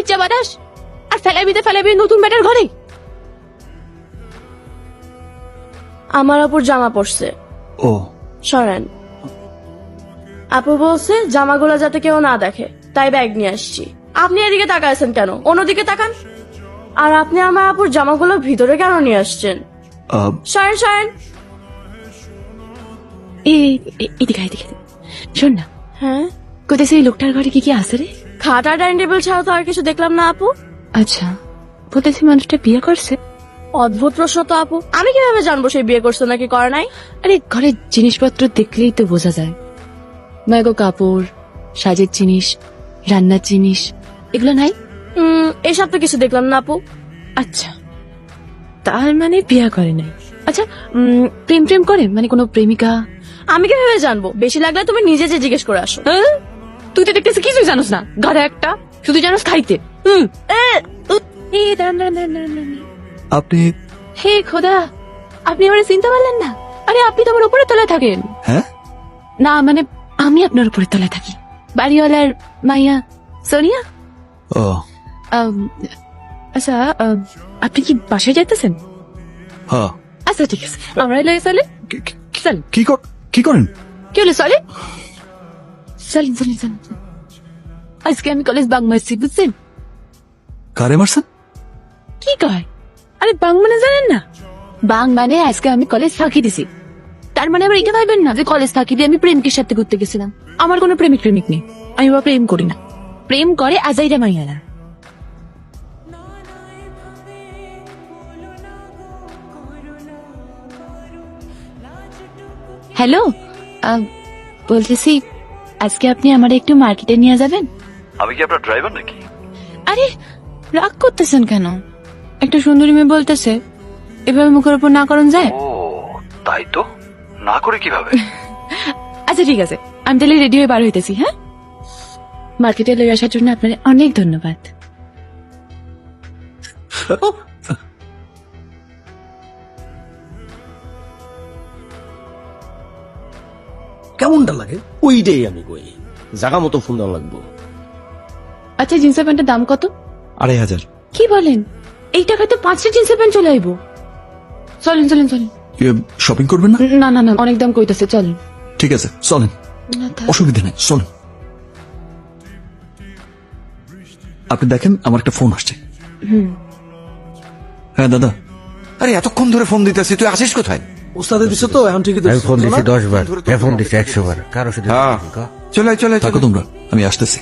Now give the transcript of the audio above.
ইচ্ছা বাতাস আর ফেলাবি নতুন ব্যাটার ঘরে। আমার আপুর জামা পড়ছে। ও সরেন। আপু বলছে জামাগুলো যাতে কেউ না দেখে, তাই ব্যাগ নিয়ে আসছি। আপনি এদিকে তাকাইছেন কেন? অন্যদিকে তাকান। আর আপনি আমার আপুর জামাগুলো ভিতরে কেন নিয়ে আসছেন? সরেন সরেন। এদিকে শোন না, হ্যাঁ, কোথায় এই লোকটার ঘরে কি আছে রে? খাট আর ডাইনিং টেবিল ছাড়া তো আর কিছু দেখলাম না আপু। আচ্ছা, কোথায় মানুষটা বিয়ে করছে? অদ্ভুত প্রশ্ন তো আপু, আমি কিভাবে জানবো সে বিয়ে করছে নাকি করে নাই? আরে ঘরের জিনিসপত্র দেখলেই তো বোঝা যায়। ম্যাগো কাপড়, সাজের জিনিস, রান্নার জিনিস, এগুলো নাই? এসব তো কিছু দেখলাম না আপু। আচ্ছা, তার মানে বিয়ে করে নাই। আচ্ছা, প্রেম করে, মানে কোনো প্রেমিকা? আমি কিভাবে জানবো? বেশি লাগলে তুমি নিজে যে জিজ্ঞেস করে আসো। হ্যাঁ? তুই তো দেখতেছি কিছুই জানোস না, গাধা একটা, শুধু জানোস খাইতে। দাঁড়ান। আপনি? হে খোদা, আপনি আমার চিনতে পারলেন না? আরে আপনি তো আমার উপরে তলায় থাকেন। হ্যাঁ না মানে আমি আপনার উপরে তলায় থাকি, বাড়িওয়ালার মাইয়া সোনিয়া। ও আচ্ছা, আপনি কি বাসায় যাইতেছেন? হ্যাঁ। আচ্ছা ঠিক আছে, আমরা লাগে চলে চল। কি করেন? কি হলো চলে? চলেন। আজকে আমি কলেজ বাং মারছি, বুঝছেন? কারে মারছেন? কি কয়? আরে বাং মানে জানেন না? বাং মানে আজকে আমি কলেজ ফাঁকি দিছি। তার মানে আবার এটা ভাববেন না যে কলেজ ফাঁকি দিয়ে আমি প্রেমিকের সাথে ঘুরতে গেছিলাম। আমার কোনো প্রেমিক নেই, আমি বা প্রেম করি না। প্রেম করে আজাইরা মাইয়ারা। হ্যালো, বলতেছি আজকে আপনি আমার একটু মার্কেটে নিয়ে যাবেন? আমি কি আপনার ড্রাইভার নাকি? আরে রাগ করতেছেন কেন? একটা সুন্দরী মেয়ে বলতেছে, এভাবে মুখের উপর না করুন যায়? ও তাই তো, না করে কিভাবে? আচ্ছা ঠিক আছে, আমি তাহলে রেডি হয়ে বার হইতেছি। হ্যাঁ, মার্কেটে লয়ে আসার জন্য আপনার অনেক ধন্যবাদ। কেমনটা লাগে ওইটাই আমি কই, জায়গা মতো ফোন দেওয়া লাগবো। আচ্ছা, জিন্সের প্যান্টের দাম কত? 2500। কি বলেন? এই টাকায় তো 5টা জিন্সের প্যান্ট চলে আইবো। চলেন। শপিং করবেন না? না, অনেক দাম কইতাছে, চলেন। ঠিক আছে চলেন, অসুবিধা নেই, চলেন। আপনি দেখেন আমার একটা ফোন আসছে। হ্যাঁ দাদা। আরে এতক্ষণ ধরে ফোন দিতেছি, তুই আসিস কোথায়? উস্তাদের দিছে তো এখন ঠিকই আমি ফোন দিছি 10 বার, ফোন দিছি 100 বার, কারো সাথে চলে থাকো তোমরা, আমি আসতেছি।